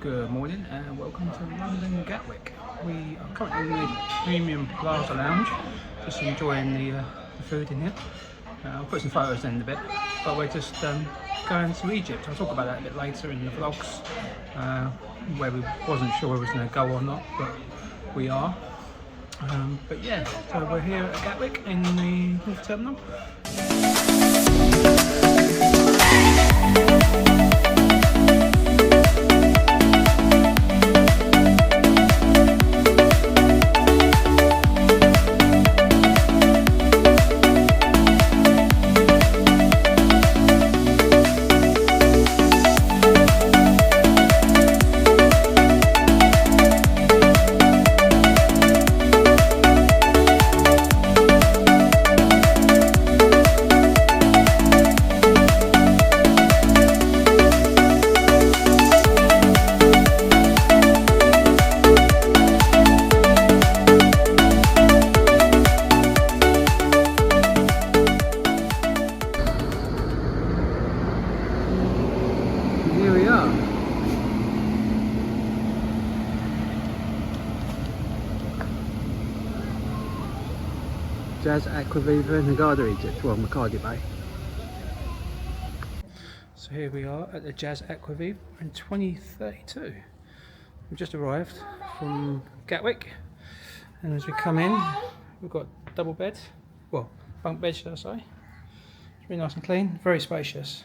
Good morning and welcome to London Gatwick. We are currently in the Premium Plaza Lounge, just enjoying the food in here. I'll put some photos in a bit, but we're just going to Egypt. I'll talk about that a bit later in the vlogs, where we wasn't sure we was going to go or not, but we are. But yeah, so we're here at Gatwick in the North Terminal. Jaz Aqua Viva in Hurghada, Egypt, well, Makadi Bay. So here we are at the Jaz Aqua Viva in 2032. We've just arrived from Gatwick, and as we come in, we've got double bed, well, bunk bed should I say. It's really nice and clean, very spacious.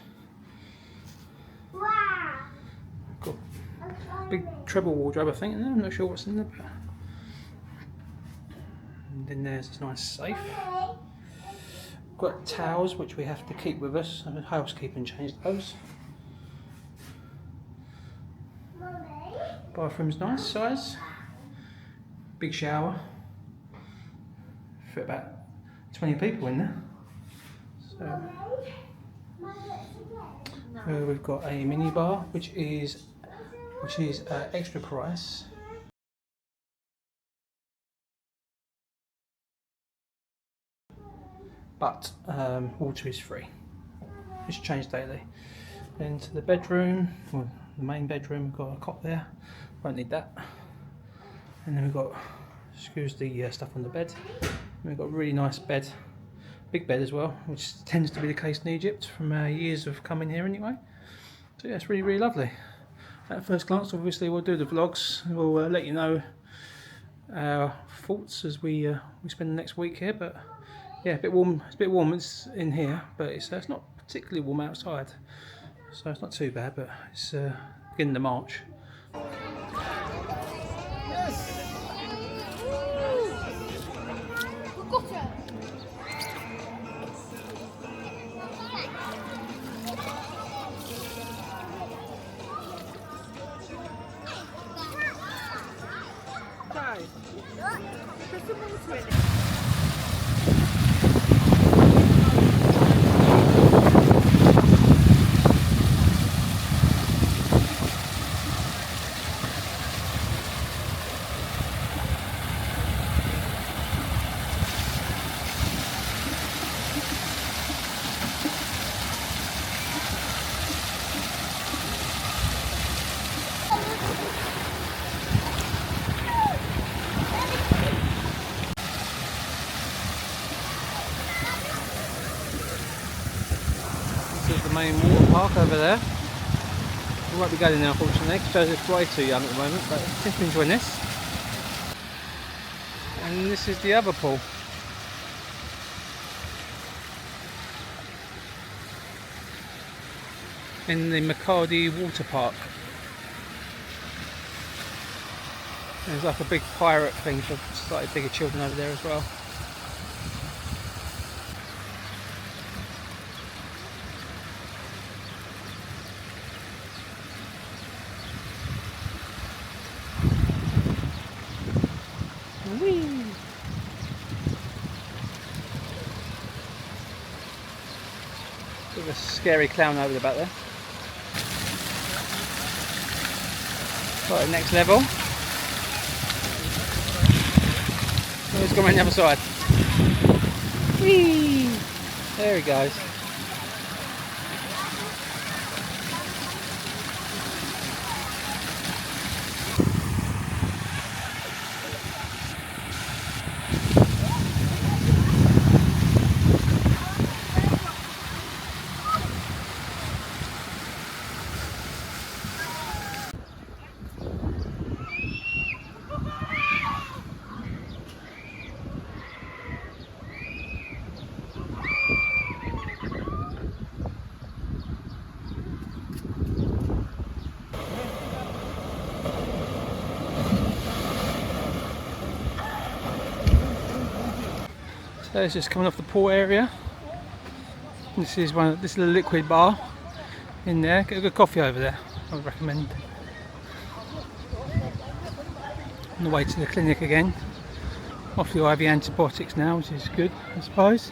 Wow. Got a big treble wardrobe I think in there, I'm not sure what's in there. And then there's this nice safe. Got towels which we have to keep with us, and housekeeping changed those. Bathroom's nice size. Big shower. Fit about 20 people in there. So we've got a mini bar which is extra price. But water is free. It's changed daily. Then to the bedroom, well, the main bedroom, we've got a cot there. Won't need that. And then we've got, excuse the stuff on the bed. And we've got a really nice bed, big bed as well, which tends to be the case in Egypt from years of coming here anyway. So yeah, it's really, really lovely. At first glance, obviously, we'll do the vlogs. We'll let you know our thoughts as we spend the next week here, but. Yeah, a bit warm. It's a bit warm. It's in here, but it's not particularly warm outside, so it's not too bad. But it's beginning of March. Yes. The main water park over there. We won't be going in there unfortunately because Joseph's way too young at the moment, but I think we're enjoying this. And this is the other pool. In the Makadi water park. There's like a big pirate thing for slightly bigger children over there as well. There's a scary clown over the back there. Right, next level. Let's go around the other side. Whee! There he goes. So it's just coming off the pool area. This is this is a liquid bar in there. Get a good coffee over there, I would recommend. On the way to the clinic again. Off the IV antibiotics now, which is good, I suppose.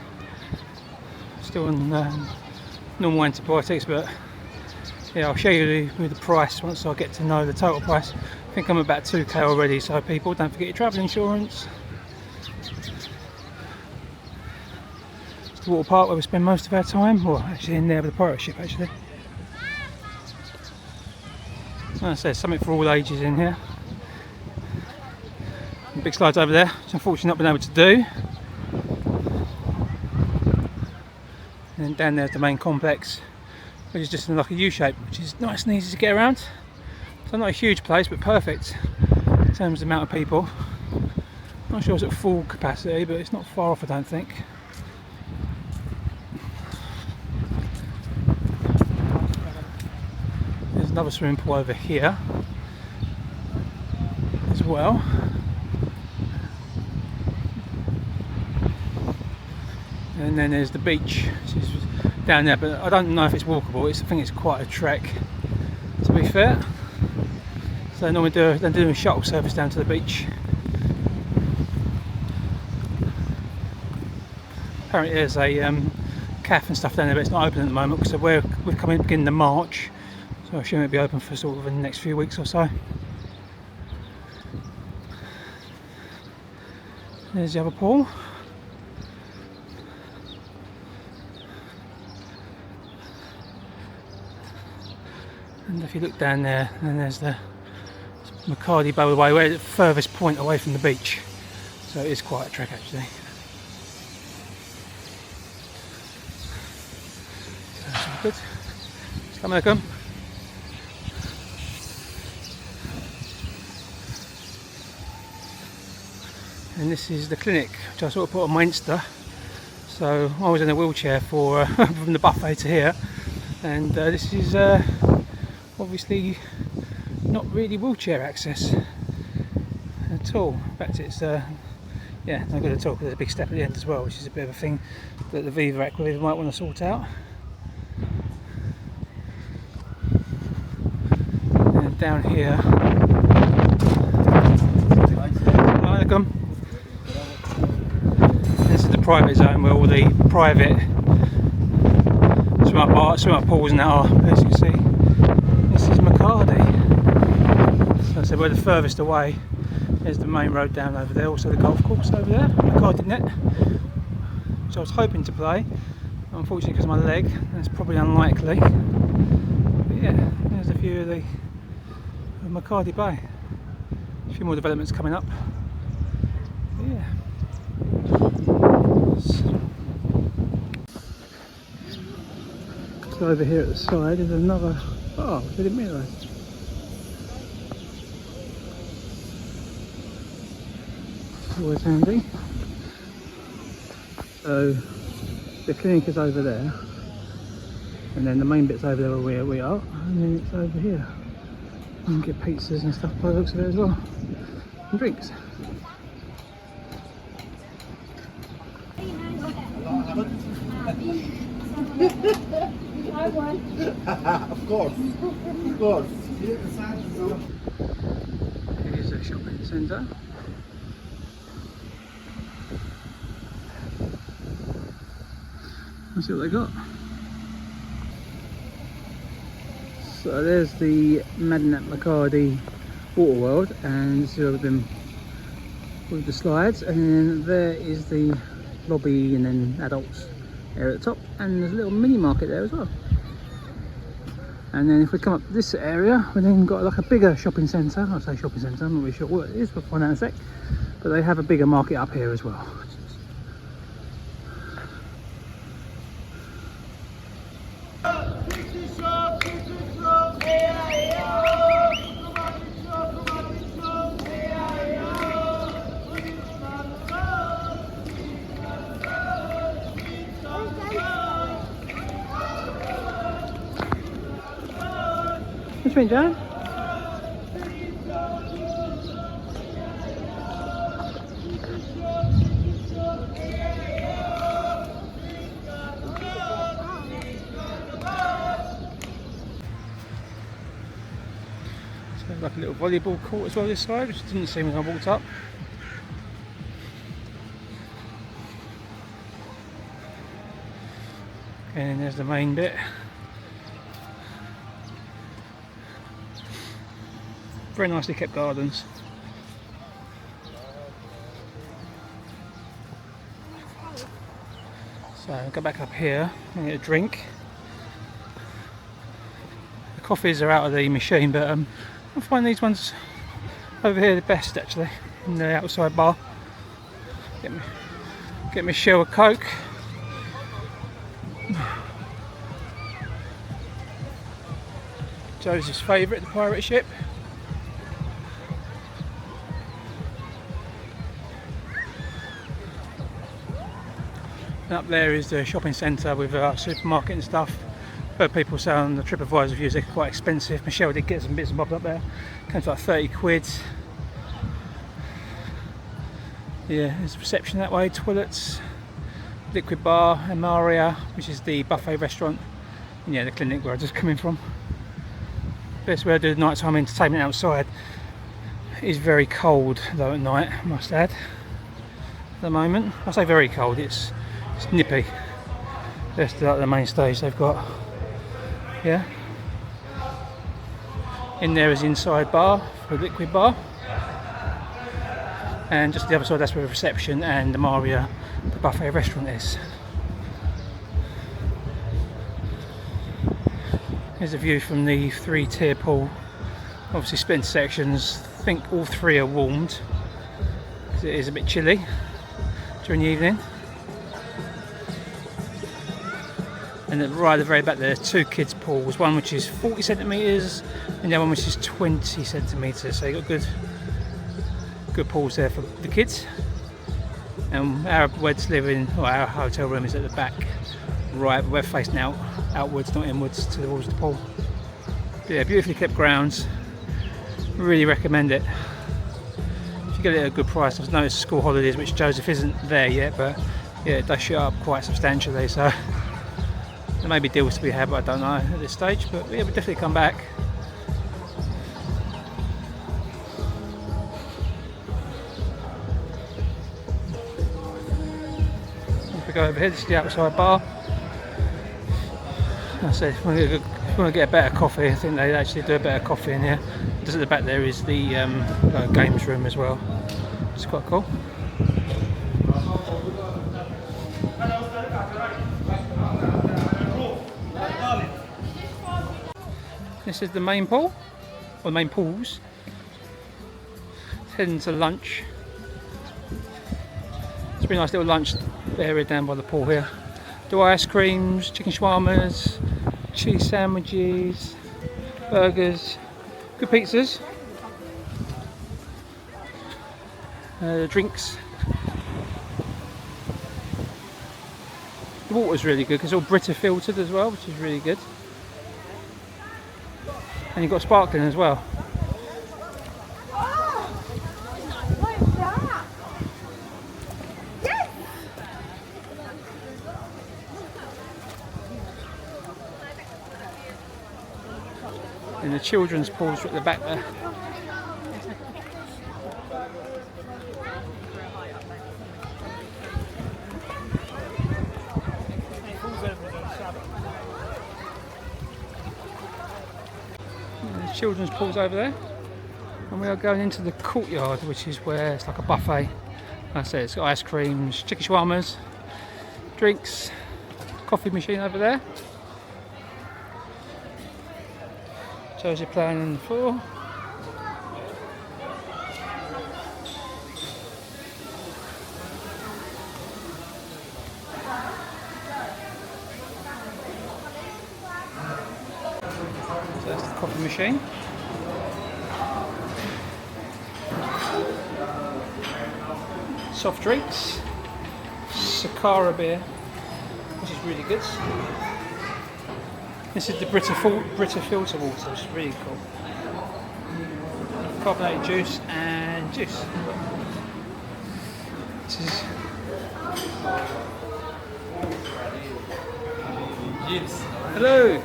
Still on normal antibiotics, but yeah, I'll show you the price once I get to know the total price. I think I'm about 2k already, so people, don't forget your travel insurance. It's the water park where we spend most of our time, or actually in there with the pirate ship actually. Like I said, something for all ages in here. Big slides over there, which unfortunately not been able to do. And then down there's the main complex, which is just in like a U shape, which is nice and easy to get around. So not a huge place, but perfect in terms of the amount of people. Not sure it's at full capacity, but it's not far off, I don't think. There's another swimming pool over here as well. And then there's the beach, which is down there, but I don't know if it's walkable. I think it's quite a trek, to be fair. So they normally they're doing a shuttle service down to the beach. Apparently there's a cafe and stuff down there, but it's not open at the moment because we've come in beginning of March, so I assume it'll be open for sort of in the next few weeks or so. There's the other pool. And if you look down there, then there's the Makadi Bay away, where it's the furthest point away from the beach. So it is quite a trek actually. So that's all good. Assalamualaikum. And this is the clinic, which I sort of put on my Insta. So I was in a wheelchair for from the buffet to here, and this is obviously not really wheelchair access at all. In fact, it's yeah, no good at all, because there's a big step at the end as well, which is a bit of a thing that the Viva AquaViva might want to sort out. And down here, this is the private zone where all the private swim up pools and that are, as you can see. This is Makadi. So I said we're the furthest away. There's the main road down over there, also the golf course over there, Makadi net, which I was hoping to play. Unfortunately, because of my leg, that's probably unlikely. But yeah, there's a view of the Makadi Bay. A few more developments coming up. But yeah. So over here at the side is another bar, which I didn't realise. Always handy. So the clinic is over there, and then the main bit's over there where we are, and then it's over here. You can get pizzas and stuff by the looks of it as well, and drinks. I won. Of course. Here's a shopping centre. Let's see what they got. So there's the Madinat Makadi Water World, and this is where we've been with the slides, and then there is the lobby and then adults area at the top, and there's a little mini market there as well. And then if we come up this area, we've then got like a bigger shopping centre. I say shopping centre, I'm not really sure what it is, we'll find out in a sec. But they have a bigger market up here as well. Which way, John? There's like a little volleyball court as well this side, which didn't see when I walked up. And there's the main bit. Very nicely kept gardens. So I'll go back up here and get a drink. The coffees are out of the machine, but I find these ones over here the best actually, in the outside bar. Get me a shell of Coke. Joe's favourite, the pirate ship. And up there is the shopping centre with a supermarket and stuff. Heard people say on the TripAdvisor reviews they're quite expensive. Michelle did get some bits and bobs up there. Came to like 30 quid. Yeah, there's a reception that way, toilets, liquid bar, and Maria, which is the buffet restaurant. And yeah, the clinic where I just come in from. Best way to do the nighttime entertainment outside. It is very cold though at night, I must add. At the moment, I say very cold, it's nippy. That's like the main stage they've got. Yeah. In there is the inside bar for the liquid bar. And just the other side, that's where the reception and the Maria, the buffet restaurant is. Here's a view from the 3-tier pool. Obviously split into sections. I think all 3 are warmed because it is a bit chilly during the evening. And right at the very back there are 2 kids pools, one which is 40 centimetres and the other one which is 20 centimetres. So you've got good pools there for the kids. And our weds live in, or our hotel room is at the back right, but we're facing outwards, not inwards, towards the pool. But yeah, beautifully kept grounds. Really recommend it. If you get it at a good price. I've noticed school holidays, which Joseph isn't there yet, but yeah, it does shoot up quite substantially. So there may be deals to be had, but I don't know at this stage. But yeah, we'll definitely come back. If we go over here, this is the outside bar. I said, if we want to get a better coffee, I think they actually do a better coffee in here. Just at the back there is the games room as well. It's quite cool. This is the main pool, or the main pools. Heading to lunch. It's a really nice little lunch area down by the pool here. Do ice creams, chicken shawarmas, cheese sandwiches, burgers, good pizzas, drinks. The water's really good because it's all Brita filtered as well, which is really good. And you've got sparkling as well. And the children's pools are at the back there. And the children's pools over there. And we are going into the courtyard, which is where it's like a buffet. Like I said, it's got ice creams, chicken shawarmas, drinks, coffee machine over there. Shows you playing on the floor. So that's the coffee machine. Soft drinks. Sakara beer, which is really good. This is the Brita filter water, which is really cool. Carbonated juice and juice. This is hello,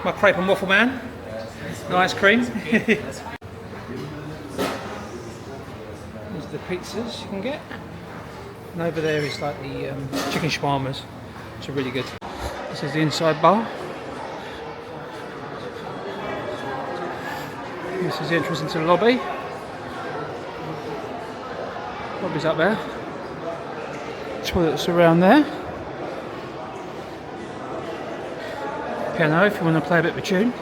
my crepe and waffle man. No ice cream. There's the pizzas you can get. And over there is like the chicken shawarmas, which are really good. This is the inside bar. This is the entrance into the lobby. Lobby's up there. Toilets around there. Piano if you want to play a bit of a tune.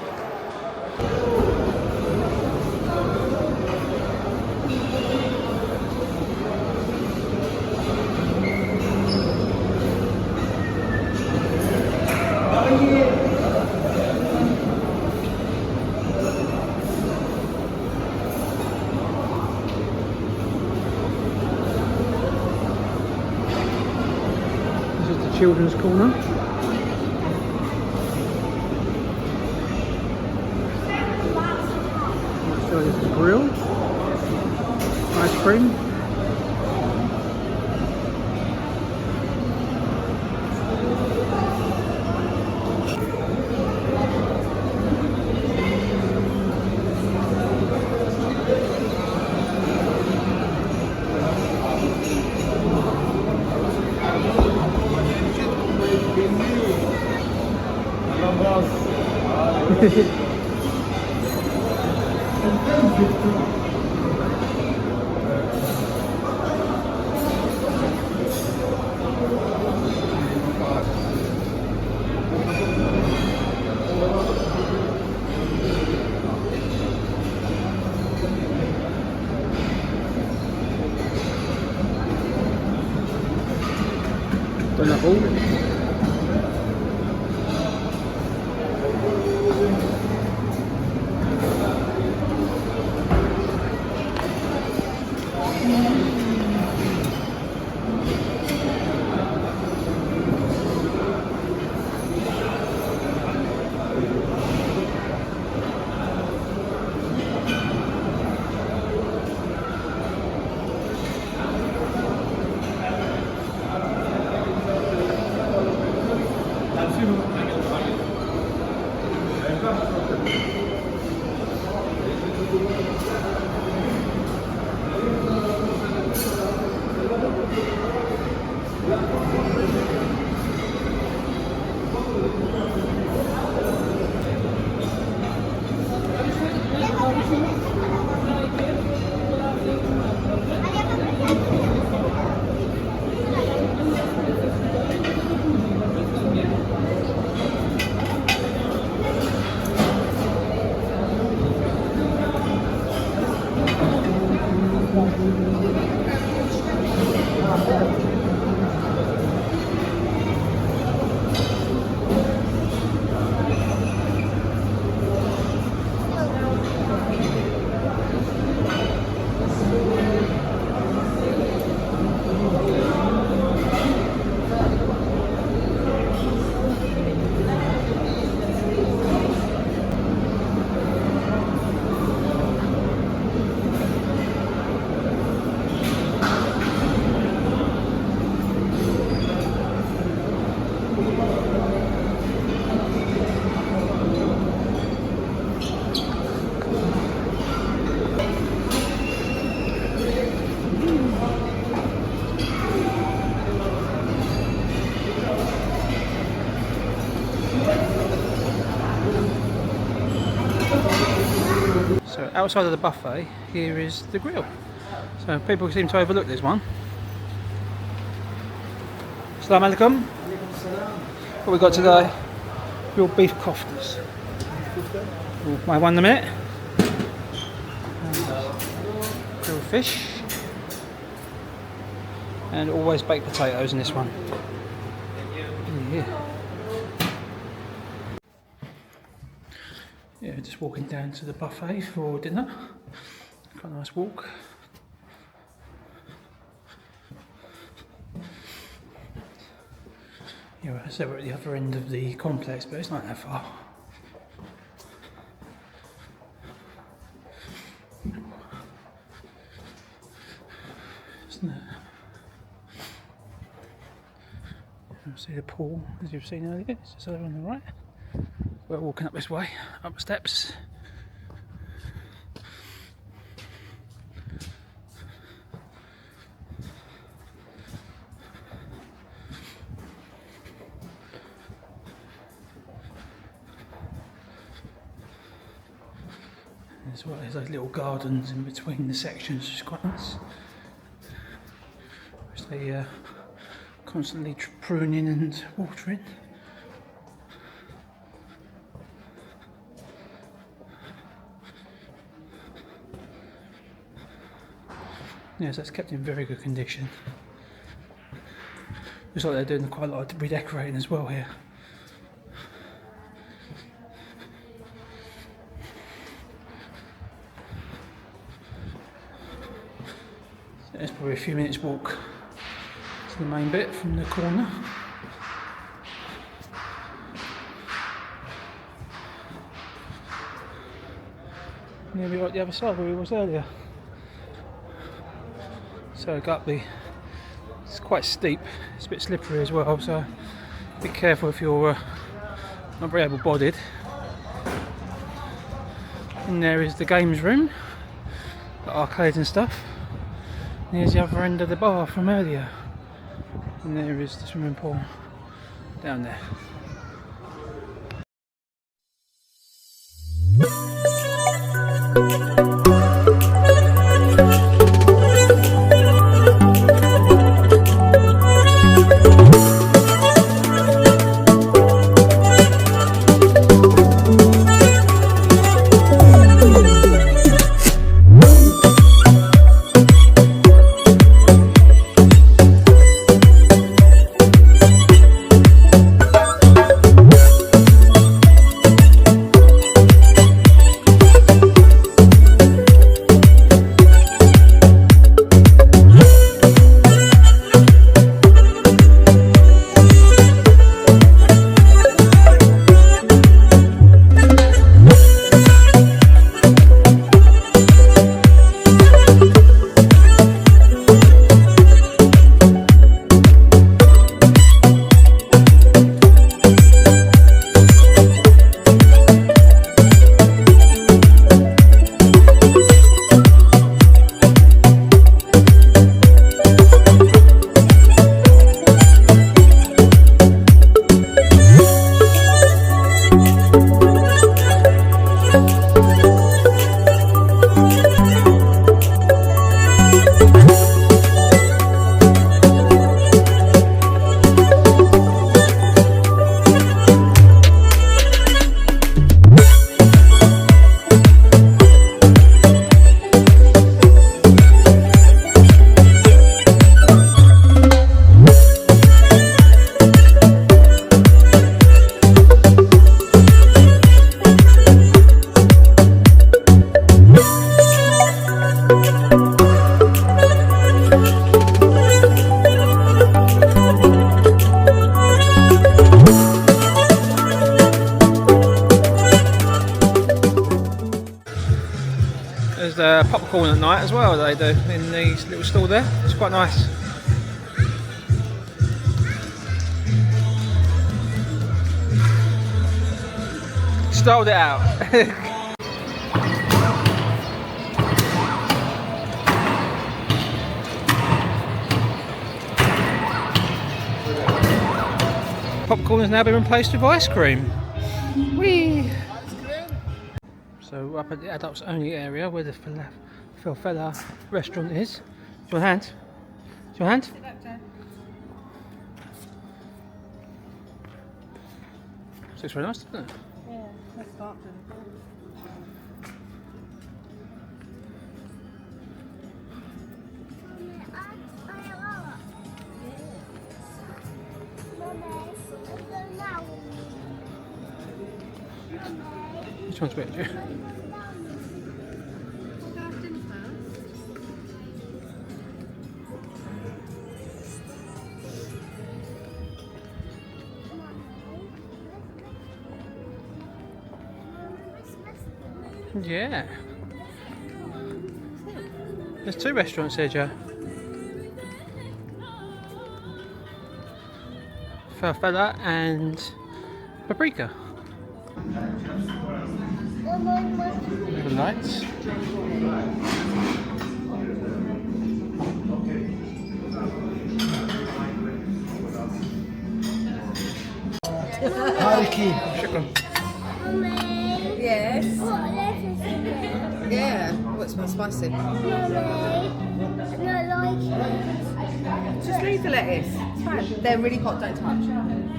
Children's corner. So there's the grill, ice cream. Donut ball. So outside of the buffet, here is the grill. So people seem to overlook this one. Assalamu alaikum. What we got today? Grilled beef koftas. We'll have one in a minute. Grilled fish. And always baked potatoes in this one. Yeah, just walking down to the buffet for dinner. Quite a nice walk. Yeah, so we're at the other end of the complex, but it's not that far. Isn't it? You'll see the pool, as you've seen earlier. It's just over on the right. We're walking up this way, up the steps, As well as those little gardens in between the sections, which is quite nice. Which they constantly pruning and watering. Yes, that's kept in very good condition. Looks like they're doing quite a lot of redecorating as well here. So it's probably a few minutes walk to the main bit from the corner. Nearly like the other side where we was earlier. So go up the, it's quite steep, it's a bit slippery as well, so be careful if you're not very able-bodied. And there is the games room, the arcades and stuff. And here's the other end of the bar from earlier. And there is the swimming pool down there. There's popcorn at night as well, they do in the little stall there. It's quite nice. Stalled it out. Popcorn has now been replaced with ice cream. Whee! So we're up at the adults only area where the Falafel restaurant is. Do you want a hand? Do you want a hand? Looks very nice, doesn't it? Yeah, let's start then. Which one's which? Yeah. There's two restaurants here, Joe. Falafel and Paprika. The lights. Shukran. Yes. Oh, it smells spicy. Mummy, I don't like it. Just leave the lettuce. It's fine. They're really hot, don't touch. Mummy,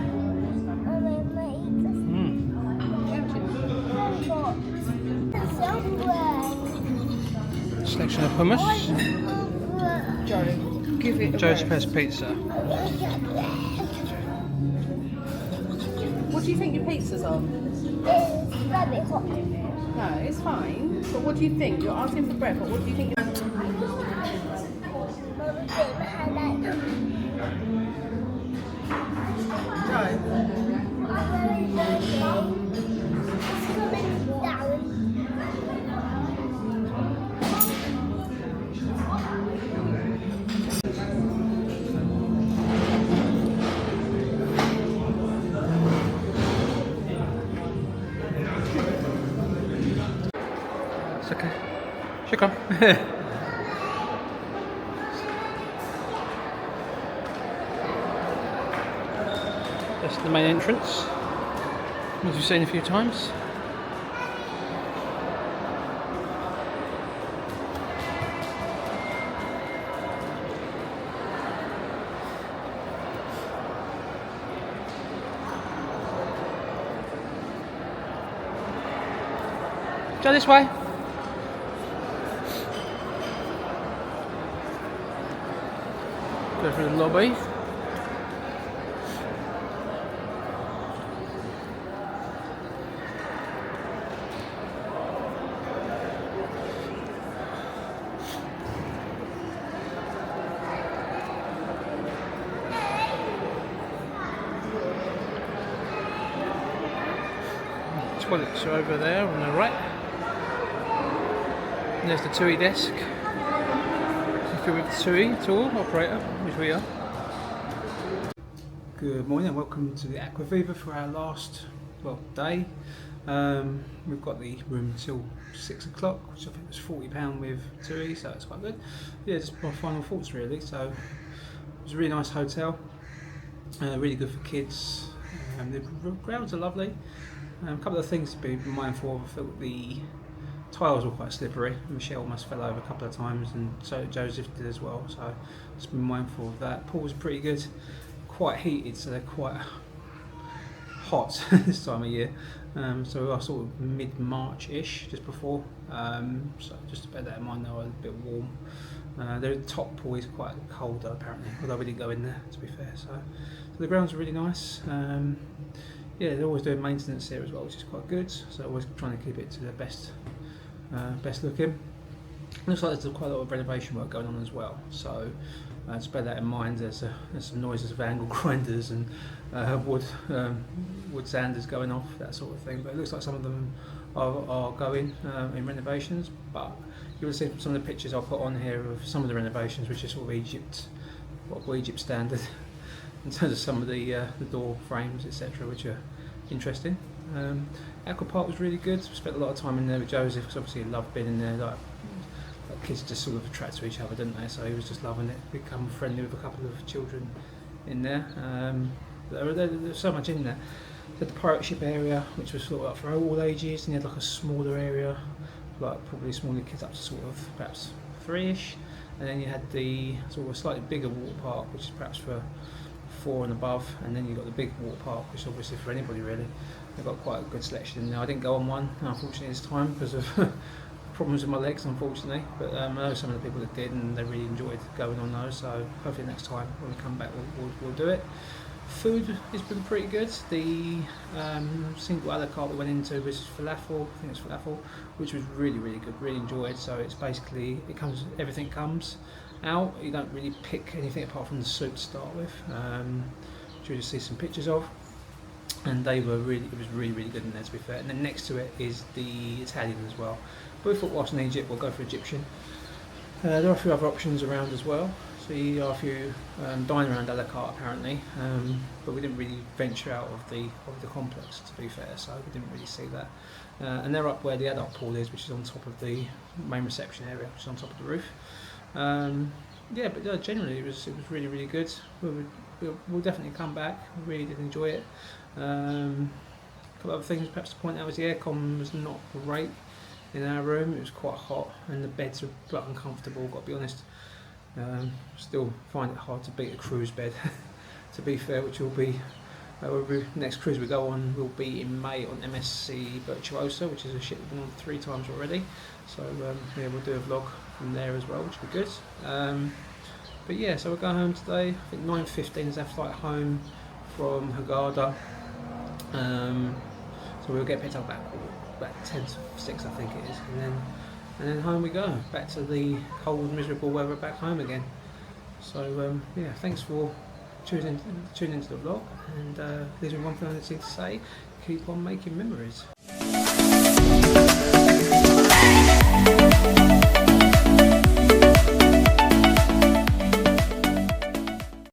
Selection of hummus. Joe, give it a Joe's rest. Best Pizza. What do you think your pizza's on? No, it's fine. But what do you think? You're asking for bread, but what do you think? It's okay. Shukran. That's the main entrance, as you've seen a few times. Go this way. Go through the lobby. Toilets are over there on the right. And there's the TUI desk. If you're with the TUI tour operator, which we are. Good morning and welcome to the Aqua Viva for our last day. We've got the room till 6 o'clock, which I think was £40 with TUI, so it's quite good. Yeah, just my final thoughts really. So it was a really nice hotel, really good for kids. The grounds are lovely. A couple of things to be mindful of. I felt the tiles were quite slippery. Michelle almost fell over a couple of times, and so Joseph did as well. So just be mindful of that. Pool's pretty good, quite heated, so they're quite hot this time of year. So we are sort of mid-March-ish, just before. So just to bear that in mind, they were a bit warm. The top pool is quite cold though, apparently, although we didn't go in there, to be fair. So the grounds are really nice. Yeah, they're always doing maintenance here as well, which is quite good. So always trying to keep it to the best looking. Looks like there's quite a lot of renovation work going on as well. So just bear that in mind. There's some noises of angle grinders and wood sanders going off, that sort of thing. But it looks like some of them are going in renovations. But you'll see from some of the pictures I'll put on here of some of the renovations, which is sort of Egypt standard. In terms of some of the door frames, etc., which are interesting. Aqua Park was really good. Spent a lot of time in there with Joseph because obviously he loved being in there. Like kids just sort of attract to each other, don't they? So he was just loving it. Become friendly with a couple of children in there. There's so much in there. You had the pirate ship area, which was sort of up for all ages, and you had like a smaller area, like probably smaller kids up to sort of perhaps 3-ish, and then you had the sort of a slightly bigger water park, which is perhaps for 4 and above, and then you've got the big water park, which is obviously for anybody really. They've got quite a good selection in there. I didn't go on one, unfortunately, this time because of problems with my legs, unfortunately, but I know some of the people that did and they really enjoyed going on those, so hopefully next time when we come back we'll do it. Food has been pretty good. The single a la carte we went into was falafel, I think it's falafel, which was really good, really enjoyed. So it's basically, everything comes out. You don't really pick anything apart from the soup to start with, which you'll just see some pictures of, and it was really good in there, to be fair. And then next to it is the Italian as well, but we thought whilst in Egypt we'll go for Egyptian. There are a few other options around as well, so you are a few dine around a la carte apparently, but we didn't really venture out of the complex, to be fair, so we didn't really see that. And they're up where the adult pool is, which is on top of the main reception area, which is on top of the roof. Yeah, but generally it was really good. We'll definitely come back. We really did enjoy it. A couple of other things perhaps to point out is the aircon was not great in our room. It was quite hot and the beds are quite uncomfortable, got to be honest. Still find it hard to beat a cruise bed, to be fair, which will be next cruise we go on will be in May on MSC Virtuosa, which is a ship we've been on 3 times already. So yeah, we'll do a vlog from there as well, which will be good. But yeah, so we'll go home today. I think 9:15 is our flight home from Hurghada. So we'll get picked up about 10 to 6, I think it is, and then home we go, back to the cold, miserable weather back home again. So yeah, thanks for tuning into the vlog, and there's one thing I need to say: keep on making memories.